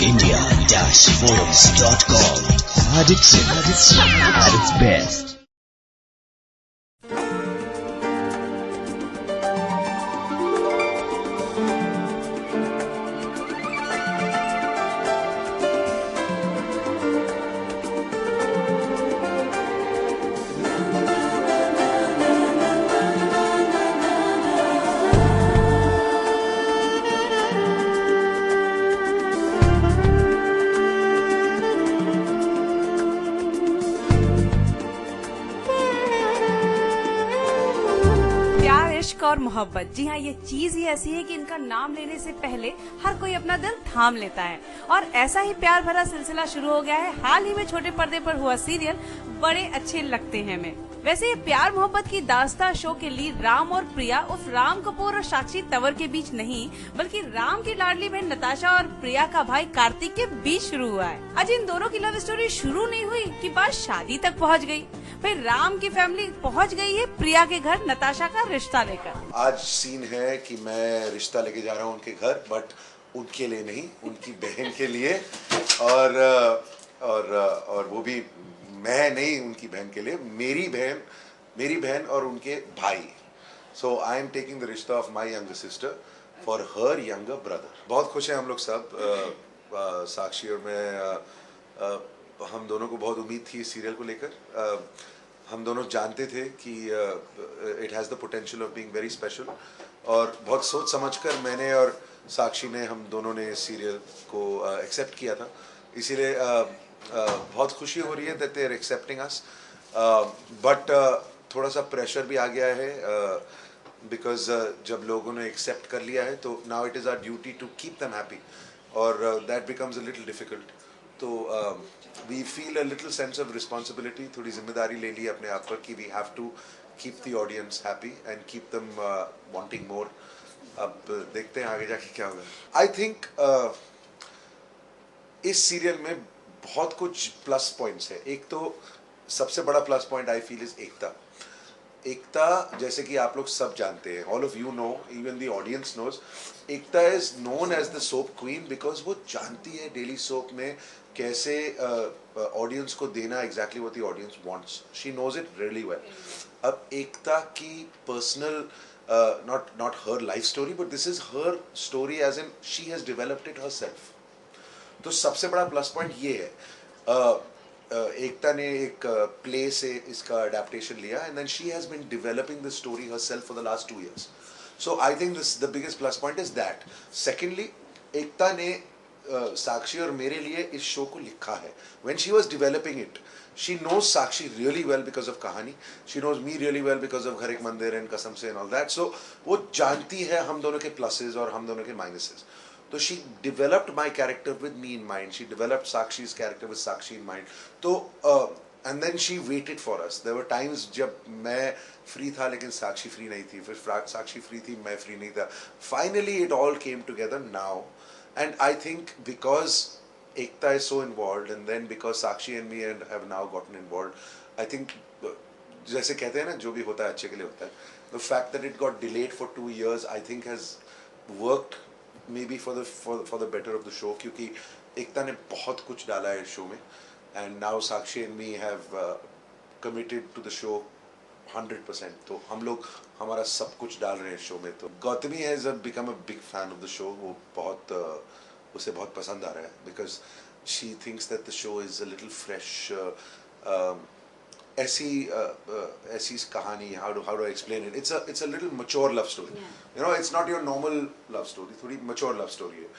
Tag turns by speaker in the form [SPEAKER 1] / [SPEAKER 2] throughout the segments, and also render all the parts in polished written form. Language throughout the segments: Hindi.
[SPEAKER 1] India-forums.com. Addiction at its best.
[SPEAKER 2] इश्क और मोहब्बत, जी हाँ, ये चीज ही ऐसी है कि इनका नाम लेने से पहले हर कोई अपना दिल थाम लेता है। और ऐसा ही प्यार भरा सिलसिला शुरू हो गया है। हाल ही में छोटे पर्दे पर हुआ सीरियल बड़े अच्छे लगते हैं हमें। वैसे ये प्यार मोहब्बत की दास्तां शो के लीड राम और प्रिया उर्फ राम कपूर और साक्षी तंवर के बीच नहीं, बल्कि राम की लाडली बहन नताशा और प्रिया का भाई कार्तिक के बीच शुरू हुआ है। आज इन दोनों की लव स्टोरी शुरू नहीं हुई कि बात शादी तक पहुंच गई। फिर राम की फैमिली पहुंच गई है प्रिया के घर नताशा का रिश्ता लेकर।
[SPEAKER 3] आज सीन है कि मैं रिश्ता लेके जा रहा हूँ उनके घर, बट उनके लिए नहीं, उनकी बहन के लिए। और वो भी मैं नहीं, उनकी बहन के लिए, मेरी बहन और उनके भाई। सो आई एम टेकिंग द रिश्ता of my younger sister for her younger brother. बहुत खुश हैं हम लोग सब। साक्षी और मैं, हम दोनों को बहुत उम्मीद थी इस सीरियल को लेकर। हम दोनों जानते थे कि it has the potential of being very special, और बहुत सोच समझकर मैंने और साक्षी ने, हम दोनों ने इस सीरियल को एक्सेप्ट किया था। इसीलिए बहुत खुशी हो रही है that they are accepting us, but थोड़ा सा प्रेशर भी आ गया है बिकॉज जब लोगों ने एक्सेप्ट कर लिया है तो now it is our duty to keep them happy, और that becomes a little difficult. तो we feel a little sense of responsibility, थोड़ी जिम्मेदारी ले ली अपने आप पर कि we have to keep the audience happy and keep them wanting more. अब देखते हैं आगे जाके क्या होगा। आई थिंक इस सीरियल में बहुत कुछ प्लस पॉइंट्स है। एक तो सबसे बड़ा plus point I feel is Ekta. जैसे कि आप लोग सब जानते हैं, all of you know, even the audience knows, Ekta is known as the soap queen because वो जानती है डेली सोप में कैसे ऑडियंस को देना exactly what the audience wants. She knows it really well. अब एकता की personal, not her life story, but this is her story as in she has developed it herself. तो सबसे बड़ा प्लस पॉइंट ये है। एकता ने एक प्ले से इसका अडेप्टेशन लिया and then she has been developing the story herself for the last 2 years. So I think this the biggest plus point is that. Secondly, Ekta ने साक्षी और मेरे लिए इस शो को लिखा है। When she was developing it, she knows Sakshi really well because of कहानी, she knows me really well because of घर एक मंदिर and कसम से and all that. So वो जानती है हम दोनों के pluses और हम दोनों के minuses. तो she developed my character with me in mind. She developed Sakshi's character with Sakshi in mind. तो and then she waited for us. There were times जब मैं free था लेकिन साक्षी free नहीं थी, फिर साक्षी free थी, मैं free नहीं था. Finally it all came together now, and I think because Ekta is so involved, and then because Sakshi and me have now gotten involved, I think जैसे कहते हैं ना, जो भी होता है अच्छे के लिए होता है. The fact that it got delayed for 2 years, I think has worked maybe for the better of the show, क्योंकि एकता ने बहुत कुछ डाला है इस शो में, and now Sakshi and me have committed to the show 100%. तो हम लोग हमारा सब कुछ डाल रहे हैं इस शो में. तो Gautami has become a big fan of the show. वो बहुत उसे बहुत पसंद आ रहा है because she thinks that the show is a little fresh. ऐसी कहानी, how do I explain it? It's a little mature love story. Yeah. You know, it's not your normal love story. थोड़ी mature love story है.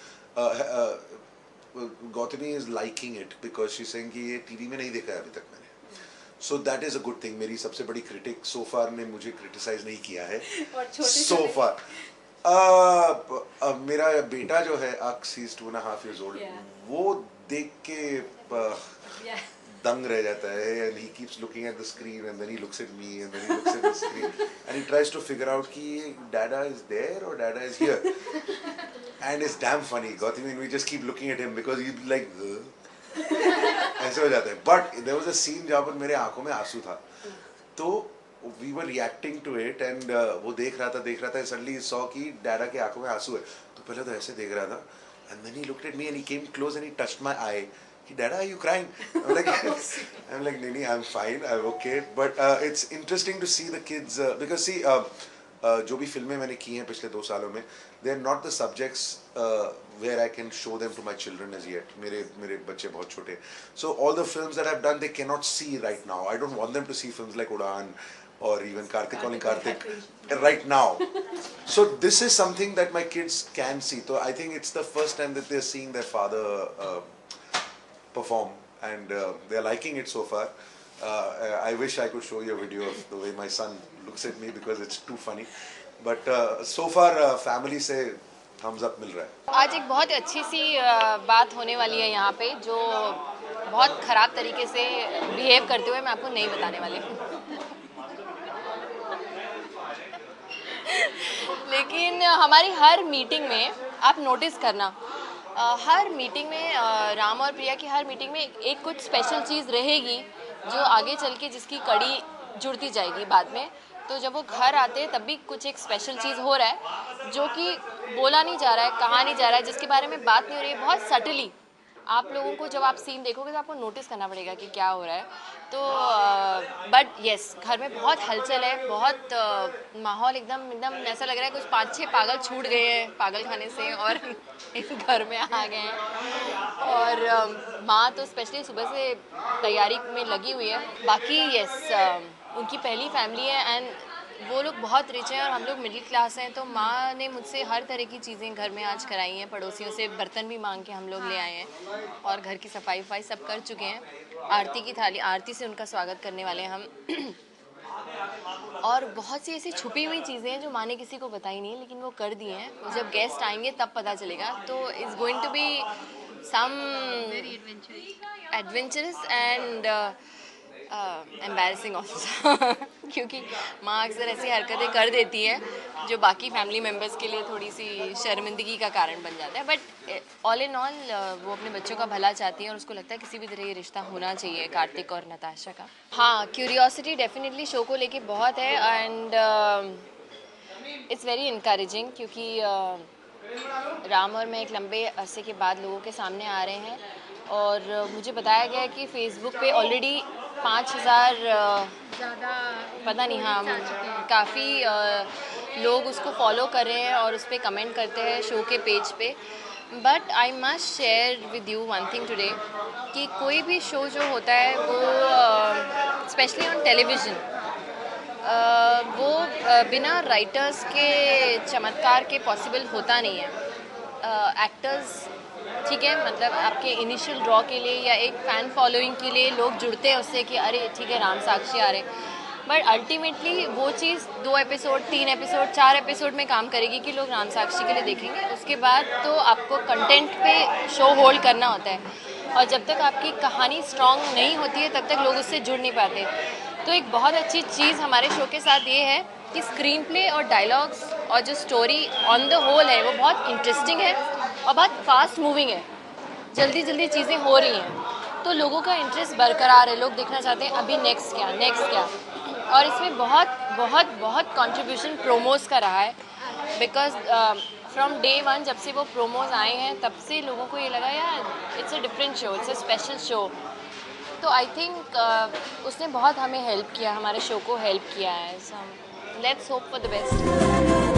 [SPEAKER 3] Gautami is liking it because she's saying कि ये टीवी में नहीं देखा है अभी तक मैंने. So that is a good thing. मेरी सबसे बड़ी critic so far ने मुझे criticize नहीं किया है so far. मेरा बेटा जो है Aks, he's 2.5 years old. Yeah. वो देख के दंग रह जाता है, and he keeps looking at the screen and then he looks at me and then he looks at the screen and he tries to figure out कि Dada is there or Dada is here. And it's damn funny. Gautami and we just keep looking at him because he's like ऐसे हो जाता है. But there was a scene जहाँ पर मेरे आंखों में आंसू था, तो we were reacting to it and वो देख रहा था, suddenly saw कि Dada के आंखों में आंसू है. तो पहले तो ऐसे देख रहा था And then he looked at me and he came close and he touched my eye. He, Dada, are you crying? I'm like, Nini, I'm fine, I'm okay. But it's interesting to see the kids because see, जो भी फिल्में मैंने की हैं पिछले 2 सालों में, they are not the subjects where I can show them to my children as yet. मेरे बच्चे बहुत छोटे. So all the films that I've done, they cannot see right now. I don't want them to see films like Udaan or even Karthik Calling Karthik right now. So this is something that my kids can see. So I think it's the first time that they're seeing their father perform, and they're liking it so far. I wish I could show you a video of the way my son looks at me because it's too funny. But so far family से thumbs up मिल रहा है.
[SPEAKER 4] आज एक बहुत अच्छी सी बात होने वाली है यहाँ पे, जो बहुत ख़राब तरीके से बिहेव करते हुए मैं आपको नहीं बताने वाली हूँ. लेकिन हमारी हर मीटिंग में आप नोटिस करना, हर मीटिंग में राम और प्रिया की हर मीटिंग में एक कुछ स्पेशल चीज़ रहेगी जो आगे चल के जिसकी कड़ी जुड़ती जाएगी बाद में. तो जब वो घर आते हैं तब भी कुछ एक स्पेशल चीज़ हो रहा है जो कि बोला नहीं जा रहा है, कहा नहीं जा रहा है, जिसके बारे में बात नहीं हो रही है. बहुत सटली आप लोगों को जब आप सीन देखोगे तो आपको नोटिस करना पड़ेगा कि क्या हो रहा है. तो बट येस, घर में बहुत हलचल है, बहुत माहौल एकदम ऐसा लग रहा है कुछ 5-6 पागल छूट गए हैं पागल खाने से और इस घर में आ गए हैं. और माँ तो स्पेशली सुबह से तैयारी में लगी हुई है. बाकी येस, उनकी पहली फैमिली है एंड वो लोग बहुत रिच हैं और हम लोग मिडिल क्लास हैं. तो माँ ने मुझसे हर तरह की चीज़ें घर में आज कराई हैं. पड़ोसियों से बर्तन भी मांग के हम लोग ले आए हैं और घर की सफाई वफाई सब कर चुके हैं. आरती की थाली, आरती से उनका स्वागत करने वाले हैं हम. और बहुत सी ऐसी छुपी हुई चीज़ें हैं जो माँ ने किसी को बताई नहीं लेकिन वो कर दी हैं. जब गेस्ट आएंगे तब पता चलेगा. तो it's going to be some adventurous and embarrassing also क्योंकि माँ अक्सर ऐसी हरकतें कर देती है जो बाकी फैमिली मेम्बर्स के लिए थोड़ी सी शर्मिंदगी का कारण बन जाता है. बट ऑल इन ऑल वो अपने बच्चों का भला चाहती है और उसको लगता है किसी भी तरह ये रिश्ता होना चाहिए कार्तिक और नताशा का. हाँ, क्यूरियोसिटी डेफिनेटली शो को लेके बहुत है एंड इट्स वेरी इनकरेजिंग क्योंकि राम और मैं एक लंबे अरसे के बाद लोगों के सामने आ रहे हैं. और मुझे बताया गया है कि फेसबुक पे ऑलरेडी 5000 ज़्यादा पता नहीं, हाँ काफ़ी लोग उसको फॉलो कर रहे हैं और उस पर कमेंट करते हैं शो के पेज पे. But I must share with you one thing today कि कोई भी शो जो होता है वो स्पेशली ऑन टेलीविज़न वो बिना राइटर्स के चमत्कार के पॉसिबल होता नहीं है. एक्टर्स ठीक है, मतलब आपके इनिशियल ड्रॉ के लिए या एक फ़ैन फॉलोइंग के लिए लोग जुड़ते हैं उससे कि अरे ठीक है राम साक्षी आ रहे. बट अल्टीमेटली वो चीज़ 2 एपिसोड 3 एपिसोड 4 एपिसोड में काम करेगी कि लोग राम साक्षी के लिए देखेंगे. उसके बाद तो आपको कंटेंट पे शो होल्ड करना होता है और जब तक आपकी कहानी स्ट्रॉन्ग नहीं होती है तब तक लोग उससे जुड़ नहीं पाते. तो एक बहुत अच्छी चीज़ हमारे शो के साथ ये है कि स्क्रीन प्ले और डायलॉग्स और जो स्टोरी ऑन द होल है वो बहुत इंटरेस्टिंग है और बहुत फास्ट मूविंग है. जल्दी जल्दी चीज़ें हो रही हैं तो लोगों का इंटरेस्ट बरकरार है. लोग देखना चाहते हैं अभी नेक्स्ट क्या. और इसमें बहुत बहुत बहुत कंट्रीब्यूशन प्रोमोज का रहा है बिकॉज फ्रॉम डे 1 जब से वो प्रोमोज आए हैं तब से लोगों को ये लगा यार it's a different show, it's a special show. तो आई थिंक उसने बहुत हमें हेल्प किया, हमारे शो को हेल्प किया है. So let's hope for the best.